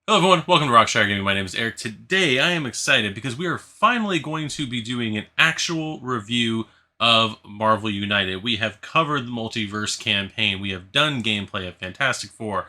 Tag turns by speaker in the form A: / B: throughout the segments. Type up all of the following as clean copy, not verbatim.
A: Hello everyone, welcome to RockShire Gaming. My name is Eric. Today I am excited because we are finally going to be doing an actual review of Marvel United. We have covered the multiverse campaign. We have done gameplay of Fantastic Four.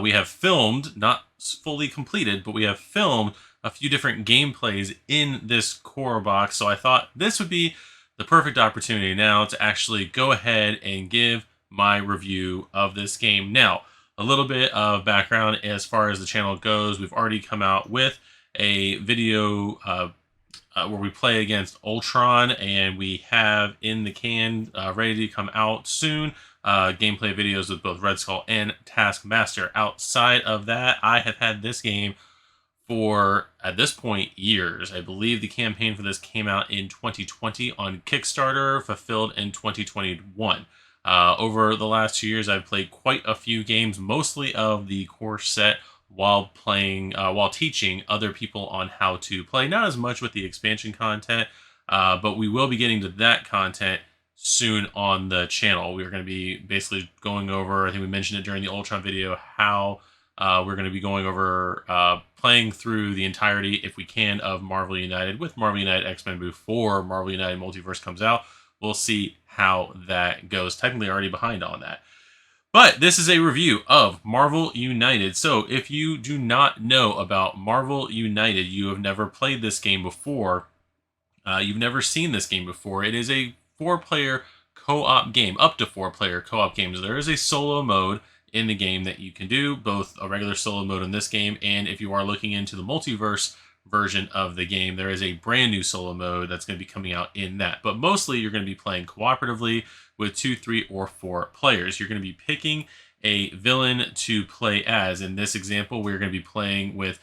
A: We have filmed, not fully completed, but we have filmed a few different gameplays in this core box. So I thought this would be the perfect opportunity now to actually go ahead and give my review of this game. Now, a little bit of background as far as the channel goes. We've already come out with a video where we play against Ultron, and we have in the can ready to come out soon gameplay videos with both Red Skull and Taskmaster. Outside of that, I have had this game for, at this point, years. I believe the campaign for this came out in 2020 on Kickstarter, fulfilled in 2021. Over the last 2 years, I've played quite a few games, mostly of the core set, while teaching other people on how to play. Not as much with the expansion content, but we will be getting to that content soon on the channel. We're going to be basically going over, I think we mentioned it during the Ultron video, how we're going to be going over playing through the entirety, if we can, of Marvel United with Marvel United X-Men before Marvel United Multiverse comes out. We'll see how that goes. Technically already behind on that. But this is a review of Marvel United. So if you do not know about Marvel United, you have never played this game before, you've never seen this game before, it is a 4-player co-op game, up to 4-player co-op games. There is a solo mode in the game that you can do, both a regular solo mode in this game, and if you are looking into the multiverse version of the game, there is a brand new solo mode that's going to be coming out in that. But mostly you're going to be playing cooperatively with 2, 3, or 4 players. You're going to be picking a villain to play as. In this example, we're going to be playing with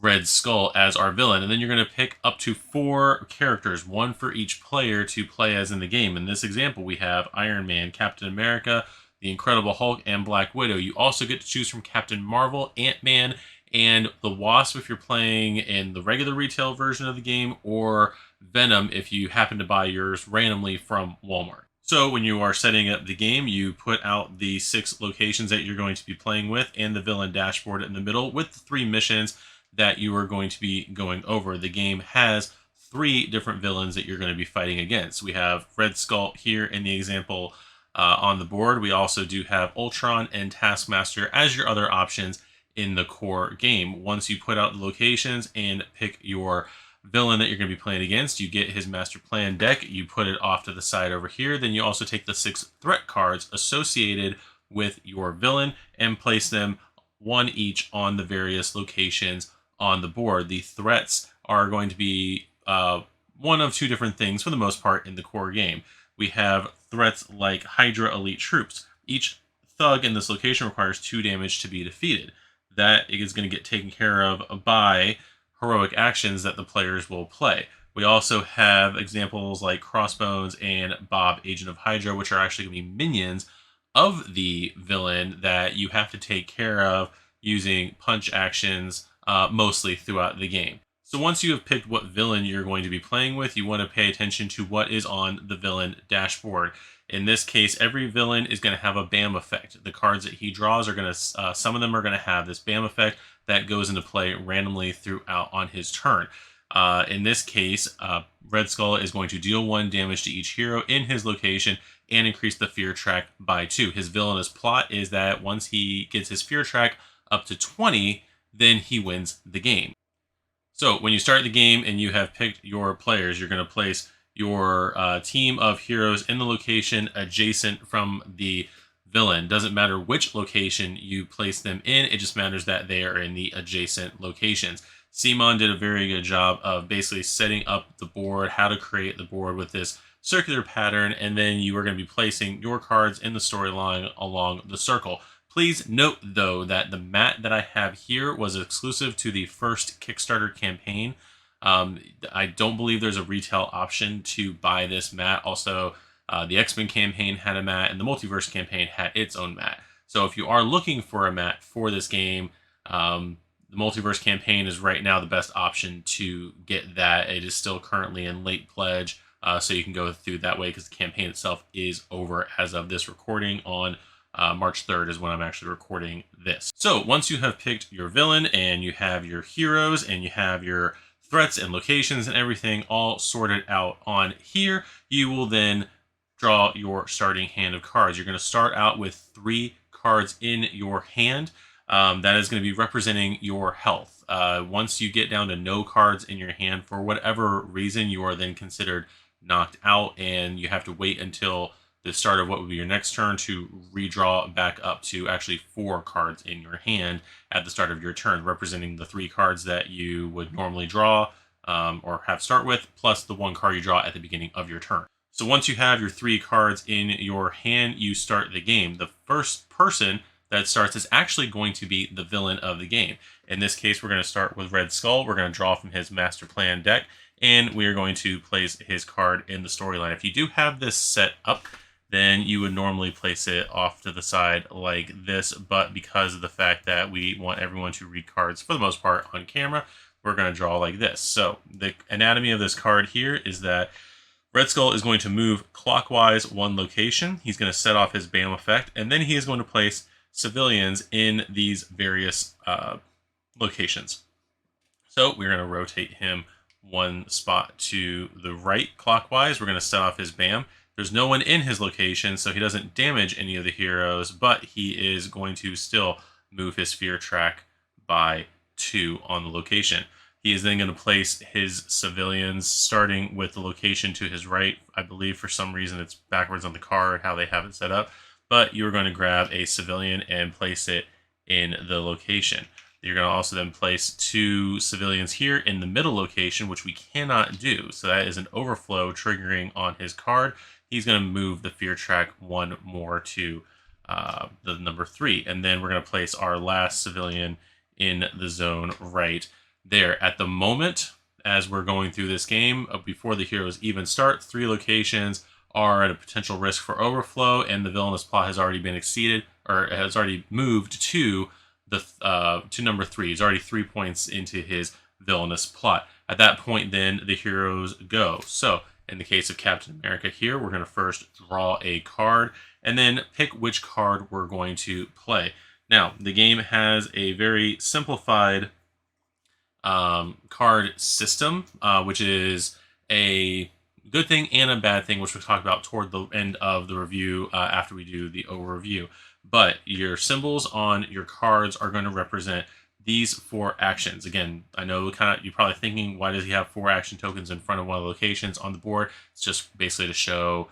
A: Red Skull as our villain, and then you're going to pick up to 4 characters, one for each player to play as in the game. In this example, we have Iron Man, Captain America, the Incredible Hulk, and Black Widow. You also get to choose from Captain Marvel, Ant-Man, and the Wasp if you're playing in the regular retail version of the game, or Venom if you happen to buy yours randomly from Walmart. So when you are setting up the game, you put out the 6 locations that you're going to be playing with and the villain dashboard in the middle with the 3 missions that you are going to be going over. The game has 3 different villains that you're going to be fighting against. We have Red Skull here in the example on the board. We also do have Ultron and Taskmaster as your other options in the core game. Once you put out the locations and pick your villain that you're going to be playing against, you get his master plan deck, you put it off to the side over here, then you also take the 6 threat cards associated with your villain and place them one each on the various locations on the board. The threats are going to be one of 2 different things for the most part in the core game. We have threats like Hydra Elite Troops. Each thug in this location requires 2 damage to be defeated. That is going to get taken care of by heroic actions that the players will play. We also have examples like Crossbones and Bob, Agent of Hydra, which are actually going to be minions of the villain that you have to take care of using punch actions mostly throughout the game. So once you have picked what villain you're going to be playing with, you want to pay attention to what is on the villain dashboard. In this case, every villain is going to have a BAM effect. The cards that he draws are going to, some of them are going to have this BAM effect that goes into play randomly throughout on his turn. In this case, Red Skull is going to deal 1 damage to each hero in his location and increase the fear track by 2. His villainous plot is that once he gets his fear track up to 20, then he wins the game. So when you start the game and you have picked your players, you're going to place your team of heroes in the location adjacent from the villain. Doesn't matter which location you place them in, it just matters that they are in the adjacent locations. CMON did a very good job of basically setting up the board, how to create the board with this circular pattern, and then you are going to be placing your cards in the storyline along the circle. Please note, though, that the mat that I have here was exclusive to the first Kickstarter campaign. I don't believe there's a retail option to buy this mat. Also, the X-Men campaign had a mat, and the Multiverse campaign had its own mat. So if you are looking for a mat for this game, the Multiverse campaign is right now the best option to get that. It is still currently in late pledge, so you can go through that way because the campaign itself is over as of this recording on March 3rd is when I'm actually recording this. So once you have picked your villain and you have your heroes and you have your threats and locations and everything all sorted out on here, you will then draw your starting hand of cards. You're going to start out with 3 cards in your hand. That is going to be representing your health. Once you get down to no cards in your hand, for whatever reason, you are then considered knocked out, and you have to wait until the start of what would be your next turn to redraw back up to actually 4 cards in your hand at the start of your turn, representing the 3 cards that you would normally draw or have start with, plus the 1 card you draw at the beginning of your turn. So once you have your 3 cards in your hand, you start the game. The first person that starts is actually going to be the villain of the game. In this case, we're going to start with Red Skull. We're going to draw from his Master Plan deck, and we are going to place his card in the storyline. If you do have this set up, then you would normally place it off to the side like this, but because of the fact that we want everyone to read cards for the most part on camera, we're going to draw like this. So the anatomy of this card here is that Red Skull is going to move clockwise 1 location. He's going to set off his BAM effect, and then he is going to place civilians in these various locations. So we're going to rotate him 1 spot to the right clockwise. We're going to set off his BAM. There's no one in his location, so he doesn't damage any of the heroes, but he is going to still move his fear track by 2 on the location. He is then going to place his civilians, starting with the location to his right. I believe for some reason it's backwards on the card, how they have it set up. But you're going to grab a civilian and place it in the location. You're going to also then place 2 civilians here in the middle location, which we cannot do. So that is an overflow triggering on his card. He's going to move the fear track 1 more to the number 3. And then we're going to place our last civilian in the zone right there. At the moment, as we're going through this game, before the heroes even start, 3 locations are at a potential risk for overflow, and the villainous plot has already been exceeded, or has already moved to the to number 3. He's already 3 points into his villainous plot. At that point, then the heroes go. So in the case of Captain America here, we're going to first draw a card and then pick which card we're going to play. Now, the game has a very simplified card system, which is a good thing and a bad thing, which we'll talk about toward the end of the review after we do the overview. But your symbols on your cards are going to represent these 4 actions. Again, I know you're probably thinking, why does he have 4 action tokens in front of one of the locations on the board? It's just basically to show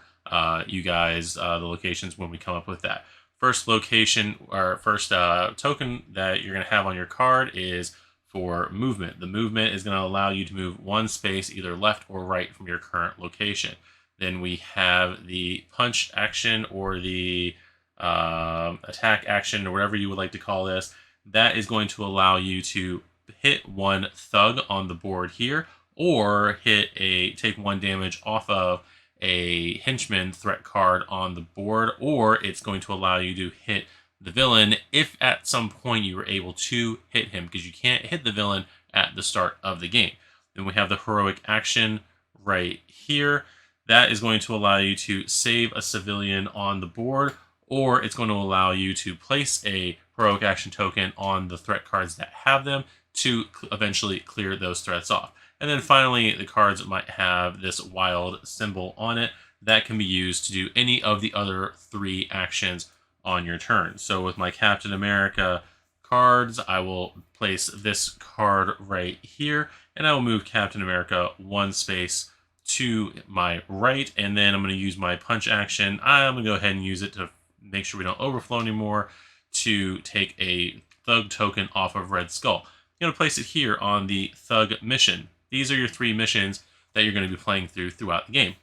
A: you guys the locations when we come up with that. First location, or first token that you're going to have on your card is for movement. The movement is going to allow you to move 1 space either left or right from your current location. Then we have the punch action, or the attack action, or whatever you would like to call this. That is going to allow you to hit 1 thug on the board here, or take 1 damage off of a henchman threat card on the board, or it's going to allow you to hit the villain if at some point you were able to hit him, because you can't hit the villain at the start of the game. Then we have the heroic action right here. That is going to allow you to save a civilian on the board, or it's going to allow you to place a heroic action token on the threat cards that have them to eventually clear those threats off. And then finally, the cards might have this wild symbol on it that can be used to do any of the other 3 actions on your turn. So with my Captain America cards, I will place this card right here, and I will move Captain America 1 space to my right, and then I'm going to use my punch action. I'm going to go ahead and use it to make sure we don't overflow anymore, to take a thug token off of Red Skull. I'm going to place it here on the thug mission. These are your 3 missions that you're going to be playing throughout the game.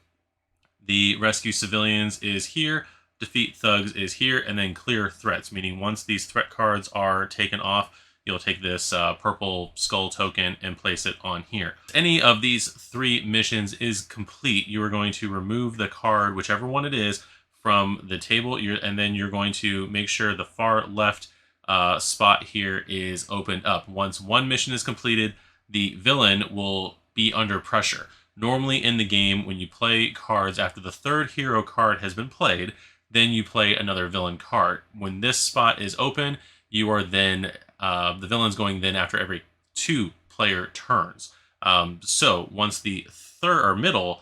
A: The rescue civilians is here, defeat thugs is here, and then clear threats, meaning once these threat cards are taken off, you'll take this purple skull token and place it on here. If any of these 3 missions is complete, you are going to remove the card, whichever one it is, from the table, and then you're going to make sure the far left spot here is opened up. Once 1 mission is completed, the villain will be under pressure. Normally in the game, when you play cards after the 3rd hero card has been played, then you play another villain card. When this spot is open, you are then the villain's going then after every 2 player turns. So once the third or middle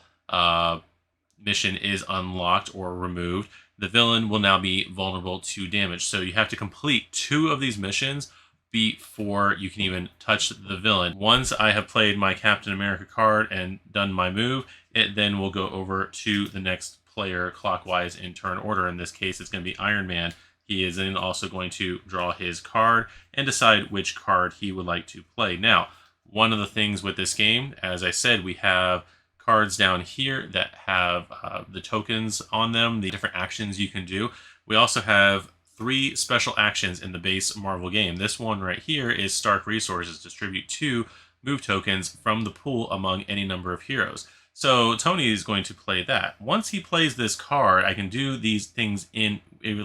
A: mission is unlocked or removed, the villain will now be vulnerable to damage. So you have to complete 2 of these missions before you can even touch the villain. Once I have played my Captain America card and done my move, it then will go over to the next player clockwise in turn order. In this case, it's going to be Iron Man. He is then also going to draw his card and decide which card he would like to play. Now, one of the things with this game, as I said, we have cards down here that have the tokens on them, the different actions you can do. We also have 3 special actions in the base Marvel game. This one right here is Stark Resources. Distribute 2 move tokens from the pool among any number of heroes. So Tony is going to play that. Once he plays this card, I can do these things in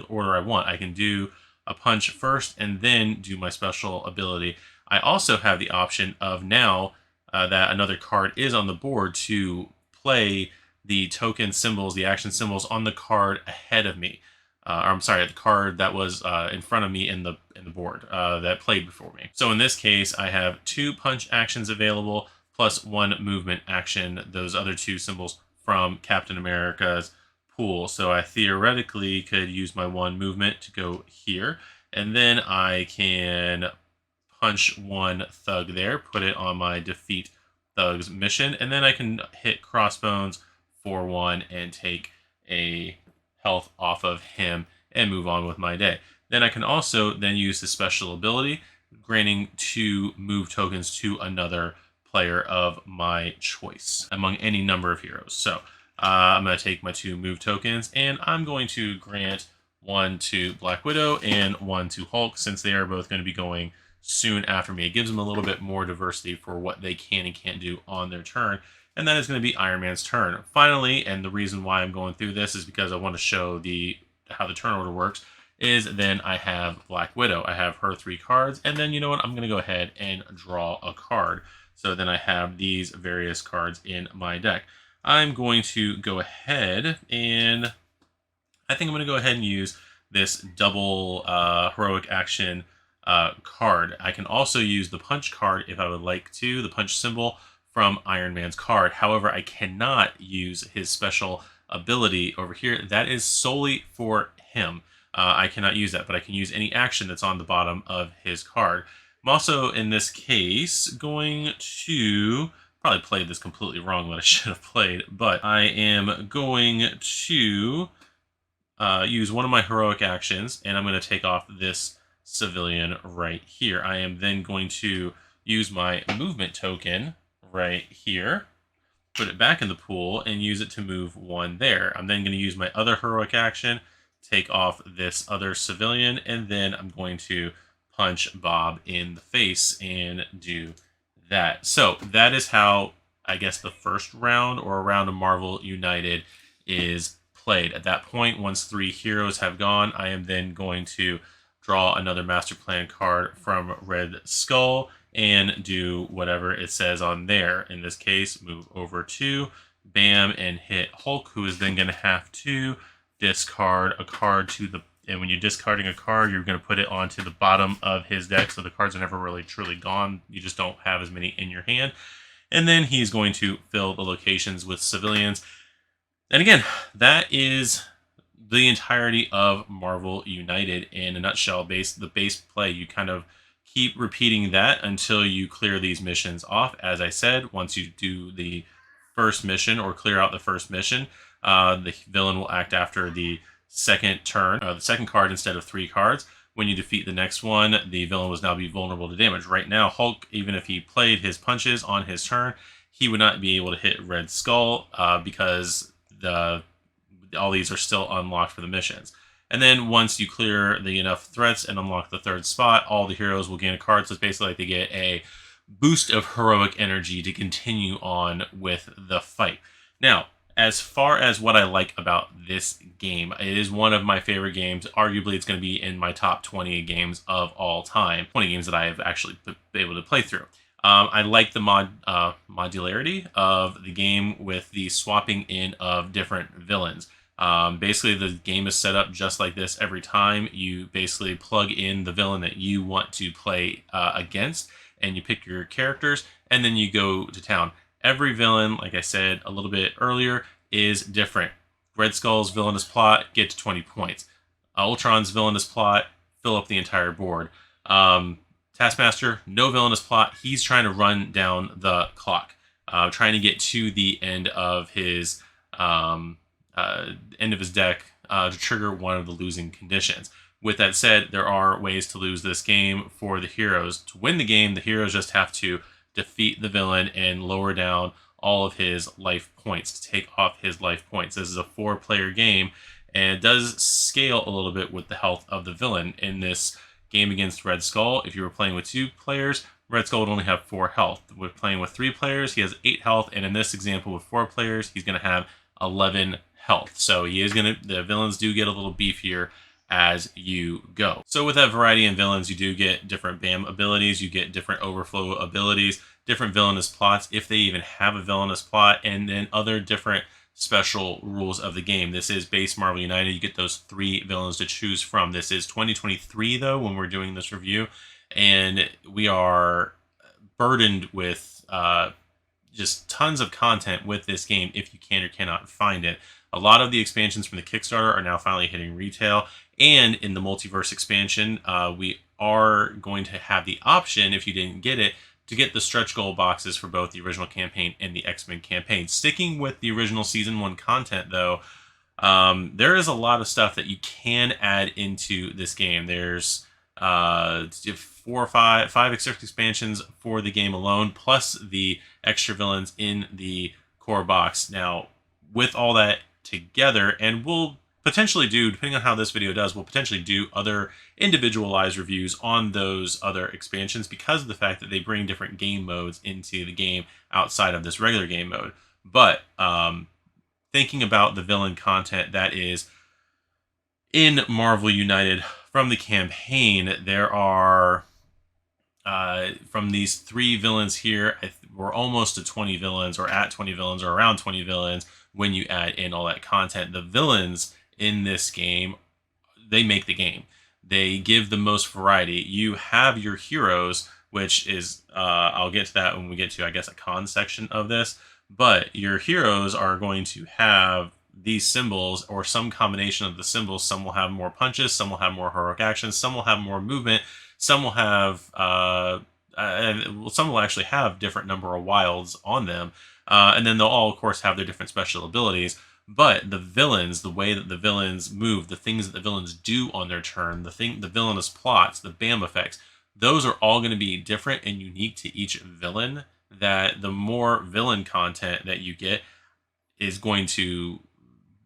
A: order I want. I can do a punch first and then do my special ability. I also have the option of now that another card is on the board to play the token symbols, the action symbols on the card ahead of me. I'm sorry, the card that was in front of me in the board that played before me. So in this case, I have 2 punch actions available plus 1 movement action. Those other 2 symbols from Captain America's pool. So I theoretically could use my 1 movement to go here, and then I can punch 1 thug there, put it on my defeat thug's mission, and then I can hit Crossbones for 1 and take a health off of him and move on with my day. Then I can also then use the special ability, granting 2 move tokens to another player of my choice among any number of heroes. So I'm going to take my 2 move tokens, and I'm going to grant 1 to Black Widow and 1 to Hulk, since they are both going to be going soon after me. It gives them a little bit more diversity for what they can and can't do on their turn. And that is going to be Iron Man's turn. Finally, and the reason why I'm going through this is because I want to show how the turn order works, is then I have Black Widow. I have her 3 cards, and then you know what? I'm going to go ahead and draw a card. So then I have these various cards in my deck. I'm going to go ahead and I think I'm going to go ahead and use this double heroic action card. I can also use the punch card if I would like to, the punch symbol from Iron Man's card. However, I cannot use his special ability over here. That is solely for him. I cannot use that, but I can use any action that's on the bottom of his card. I'm also, in this case, going to probably played this completely wrong, what I should have played, but I am going to use one of my heroic actions, and I'm going to take off this civilian right here. I am then going to use my movement token right here, put it back in the pool, and use it to move 1 there. I'm then going to use my other heroic action, take off this other civilian, and then I'm going to punch Bob in the face and do that. So that is how, I guess, the first round or a round of Marvel United is played. At that point, once 3 heroes have gone, I am then going to draw another Master Plan card from Red Skull and do whatever it says on there. In this case, move over to bam and hit Hulk, who is then going to have to discard a card to the, and when you're discarding a card, you're going to put it onto the bottom of his deck, so the cards are never really truly gone. You just don't have as many in your hand. And then he's going to fill the locations with civilians. And again, that is the entirety of Marvel United in a nutshell. The base play, you kind of keep repeating that until you clear these missions off. As I said, once you do the first mission or clear out the first mission, the villain will act after the second turn, the second card instead of 3 cards. When you defeat the next one, the villain will now be vulnerable to damage. Right now, Hulk, even if he played his punches on his turn, he would not be able to hit Red Skull because all these are still unlocked for the missions. And then once you clear the enough threats and unlock the 3rd spot, all the heroes will gain a card. So it's basically like they get a boost of heroic energy to continue on with the fight. Now, as far as what I like about this game, it is one of my favorite games. Arguably, it's going to be in my top 20 games of all time. 20 games that I have actually been able to play through. I like the modularity of the game with the swapping in of different villains. Basically, the game is set up just like this every time. You basically plug in the villain that you want to play against, and you pick your characters, and then you go to town. Every villain, like I said a little bit earlier, is different. Red Skull's villainous plot, get to 20 points. Ultron's villainous plot, fill up the entire board. Taskmaster, no villainous plot. He's trying to run down the clock, trying to get to the end of his deck to trigger one of the losing conditions. With that said, there are ways to lose this game for the heroes. To win the game, the heroes just have to defeat the villain and lower down all of his life points to take off his life points. This is a 4-player game, and it does scale a little bit with the health of the villain. In this game against Red Skull, if you were playing with 2 players, Red Skull would only have 4 health. With playing with 3 players, he has 8 health, and in this example with 4 players, he's going to have 11 health. So the villains do get a little beefier as you go. So with that variety in villains, you do get different BAM abilities, you get different overflow abilities, different villainous plots, if they even have a villainous plot, and then other different special rules of the game. This is base Marvel United. You get those 3 villains to choose from. This is 2023 though, when we're doing this review, and we are burdened with just tons of content with this game if you can or cannot find it. A lot of the expansions from the Kickstarter are now finally hitting retail, and in the Multiverse expansion, we are going to have the option, if you didn't get it, to get the stretch goal boxes for both the original campaign and the X-Men campaign. Sticking with the original Season 1 content, though, there is a lot of stuff that you can add into this game. There's 5 extra expansions for the game alone, plus the extra villains in the core box. Now, with all that together, and we'll potentially do, depending on how this video does, we'll potentially do other individualized reviews on those other expansions because of the fact that they bring different game modes into the game outside of this regular game mode. But thinking about the villain content that is in Marvel United from the campaign, there are from these 3 villains here, we're almost to 20 villains, or at 20 villains, or around 20 villains when you add in all that content. The villains in this game, they make the game. They give the most variety. You have your heroes, which is, I'll get to that when we get to, I guess, a con section of this, but your heroes are going to have these symbols or some combination of the symbols. Some will have more punches, some will have more heroic actions, some will have more movement, some will have, some will actually have different number of wilds on them. And then they'll all, of course, have their different special abilities. But the villains, the way that the villains move, the things that the villains do on their turn, the villainous plots, the BAM effects, those are all going to be different and unique to each villain. That the more villain content that you get is going to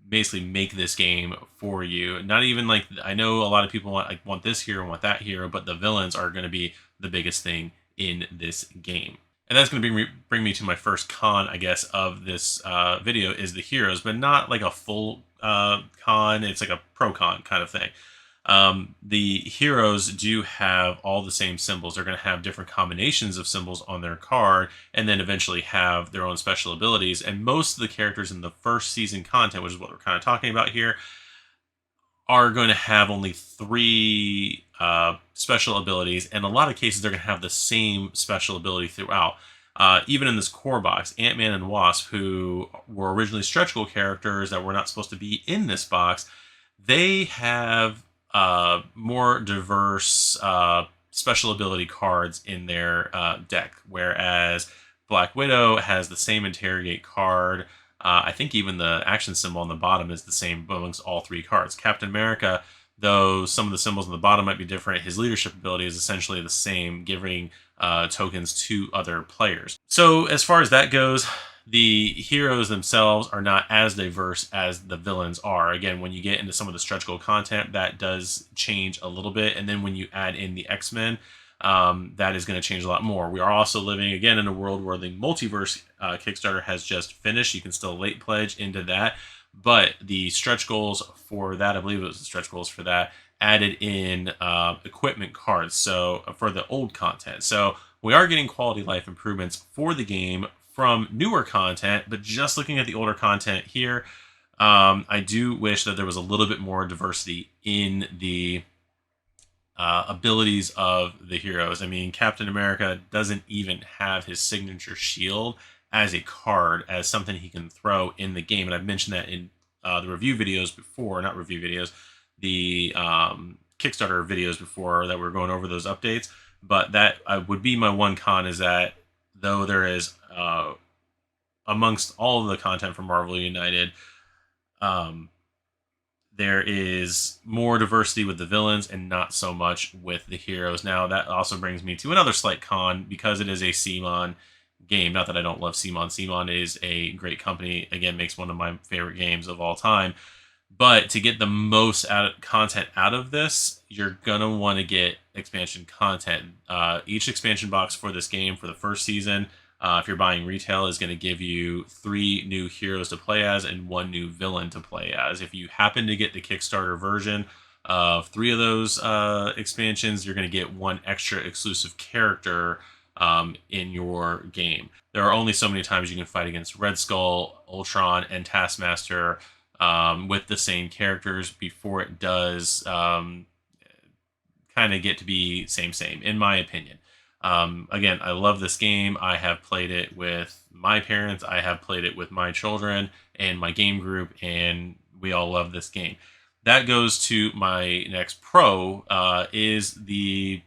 A: basically make this game for you. Not even like, I know a lot of people want this hero, want that hero, but the villains are going to be the biggest thing in this game. And that's going to bring me to my first con, I guess, of this video, is the heroes, but not like a full con. It's like a pro-con kind of thing. The heroes do have all the same symbols. They're going to have different combinations of symbols on their card, and then eventually have their own special abilities. And most of the characters in the first season content, which is what we're kind of talking about here, are going to have only 3 special abilities. And in a lot of cases, they're going to have the same special ability throughout. Even in this core box, Ant-Man and Wasp, who were originally stretch goal characters that were not supposed to be in this box, they have more diverse special ability cards in their deck, whereas Black Widow has the same interrogate card. I think even the action symbol on the bottom is the same amongst all 3 cards. Captain America, though some of the symbols on the bottom might be different, his leadership ability is essentially the same, giving tokens to other players. So as far as that goes, the heroes themselves are not as diverse as the villains are. Again, when you get into some of the stretch goal content, that does change a little bit. And then when you add in the X-Men, that is going to change a lot more. We are also living, again, in a world where the Multiverse Kickstarter has just finished. You can still late pledge into that. But the stretch goals for that, I believe it was the stretch goals for that, added in equipment cards, so for the old content. So we are getting quality life improvements for the game from newer content, but just looking at the older content here, I do wish that there was a little bit more diversity in the abilities of the heroes. I mean, Captain America doesn't even have his signature shield as a card, as something he can throw in the game. And I've mentioned that in the review videos before, not review videos, the Kickstarter videos before that we're going over those updates. But that would be my one con, is that though there is, amongst all of the content from Marvel United, um, there is more diversity with the villains and not so much with the heroes. Now, that also brings me to another slight con, because it is a CMON game. Not that I don't love CMON. CMON is a great company. Again, makes one of my favorite games of all time. But to get the most content out of this, you're going to want to get expansion content. Each expansion box for this game for the first season, if you're buying retail, is going to give you 3 new heroes to play as and 1 new villain to play as. If you happen to get the Kickstarter version of 3 of those expansions, you're going to get 1 extra exclusive character in your game. There are only so many times you can fight against Red Skull, Ultron, and Taskmaster with the same characters before it does kind of get to be same, in my opinion. Again, I love this game. I have played it with my parents. I have played it with my children and my game group, and we all love this game. That goes to my next pro, is the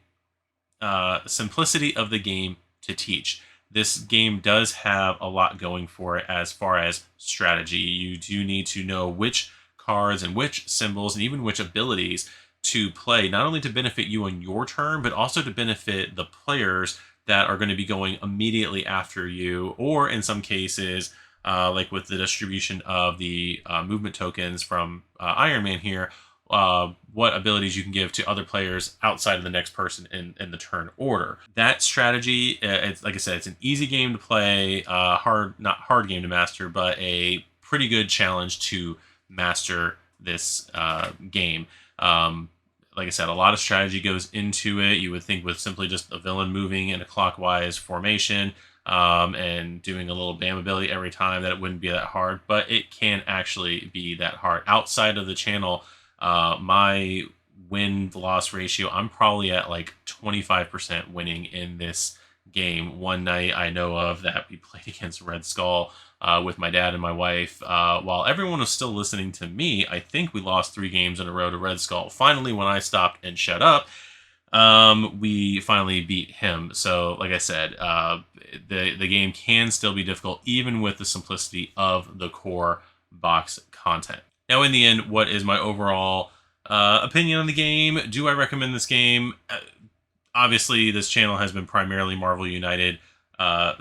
A: simplicity of the game to teach. This game does have a lot going for it as far as strategy. You do need to know which cards and which symbols and even which abilities to play, not only to benefit you on your turn, but also to benefit the players that are going to be going immediately after you, or in some cases, like with the distribution of the movement tokens from Iron Man here, what abilities you can give to other players outside of the next person in the turn order. That strategy, it's like I said, it's an easy game to play, not hard game to master, but a pretty good challenge to master this game. Like I said, a lot of strategy goes into it. You would think with simply just a villain moving in a clockwise formation and doing a little BAM ability every time, that it wouldn't be that hard, but it can actually be that hard. Outside of the channel, my win-loss ratio, I'm probably at like 25% winning in this game. One night I know of that we played against Red Skull with my dad and my wife. While everyone was still listening to me, I think we lost 3 games in a row to Red Skull. Finally, when I stopped and shut up, we finally beat him. So, like I said, the game can still be difficult, even with the simplicity of the core box content. Now, in the end, what is my overall opinion on the game? Do I recommend this game? Obviously, this channel has been primarily Marvel United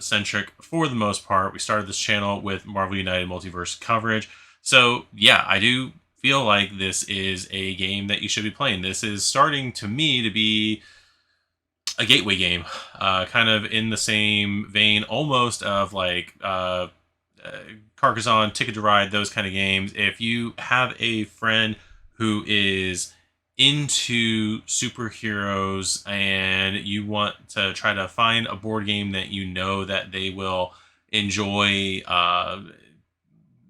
A: centric for the most part. We started this channel with Marvel United multiverse coverage. So, yeah, I do feel like this is a game that you should be playing. This is starting, to me, to be a gateway game, kind of in the same vein almost of like Carcassonne, Ticket to Ride, those kind of games. If you have a friend who is into superheroes and you want to try to find a board game that you know that they will enjoy,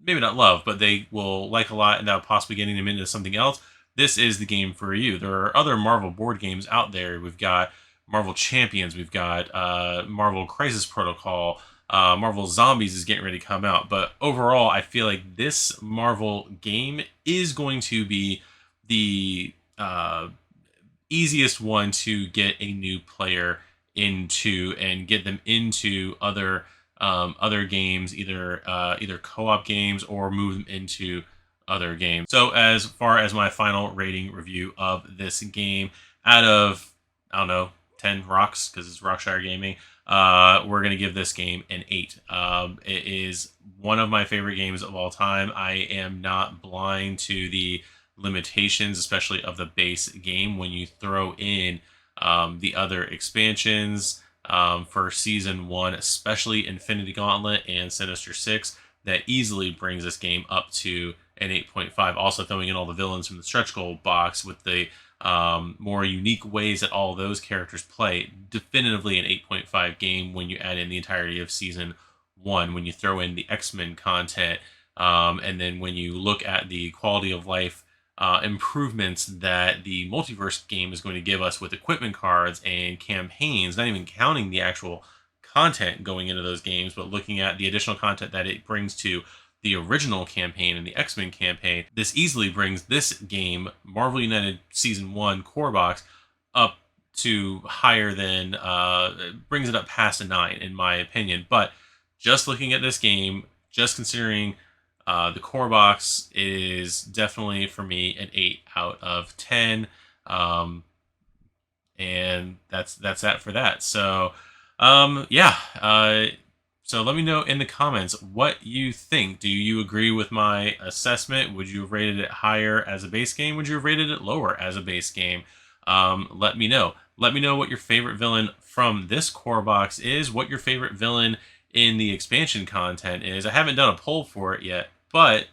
A: maybe not love, but they will like a lot, and that possibly getting them into something else, this is the game for you. There are other Marvel board games out there. We've got Marvel Champions, we've got Marvel Crisis Protocol, Marvel Zombies is getting ready to come out. But overall, I feel like this Marvel game is going to be the easiest one to get a new player into and get them into other games, either co-op games, or move them into other games. So as far as my final rating review of this game, out of, I don't know, 10 rocks, because it's RockShire Gaming, we're going to give this game an 8. It is one of my favorite games of all time. I am not blind to the limitations, especially of the base game, when you throw in the other expansions for Season 1, especially Infinity Gauntlet and Sinister Six, that easily brings this game up to an 8.5. Also throwing in all the villains from the stretch goal box with the more unique ways that all those characters play, definitively an 8.5 game when you add in the entirety of Season 1. When you throw in the X-Men content, And then when you look at the quality of life improvements that the multiverse game is going to give us with equipment cards and campaigns, not even counting the actual content going into those games, but looking at the additional content that it brings to the original campaign and the X-Men campaign, this easily brings this game, Marvel United Season 1 core box, up to higher than, brings it up past a 9, in my opinion. But just looking at this game, just considering the core box, is definitely for me an 8 out of 10. And that's that for that. So, yeah. So let me know in the comments what you think. Do you agree with my assessment? Would you have rated it higher as a base game? Would you have rated it lower as a base game? Let me know. Let me know what your favorite villain from this core box is, what your favorite villain in the expansion content is. I haven't done a poll for it yet, but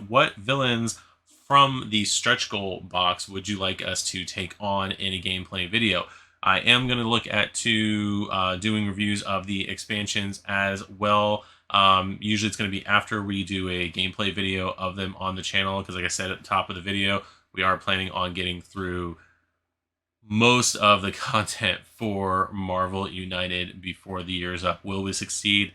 A: what villains from the stretch goal box would you like us to take on in a gameplay video? I am going to look at doing reviews of the expansions as well. Usually it's going to be after we do a gameplay video of them on the channel, because like I said at the top of the video, we are planning on getting through most of the content for Marvel United before the year's up. Will we succeed?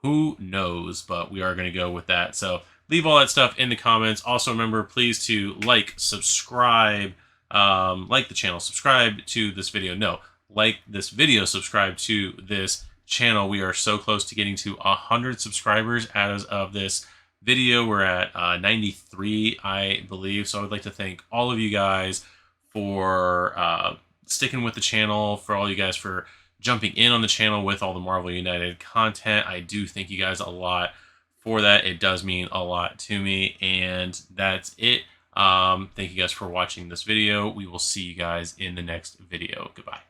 A: Who knows, but we are going to go with that. So leave all that stuff in the comments. Also remember, please to like, subscribe, like the channel, subscribe to this video. No, like this video, subscribe to this channel. We are so close to getting to 100 subscribers as of this video. We're at 93, I believe. So I would like to thank all of you guys for sticking with the channel, for all you guys for jumping in on the channel with all the Marvel United content. I do thank you guys a lot for that. It does mean a lot to me, and that's it. Thank you guys for watching this video. We will see you guys in the next video. Goodbye.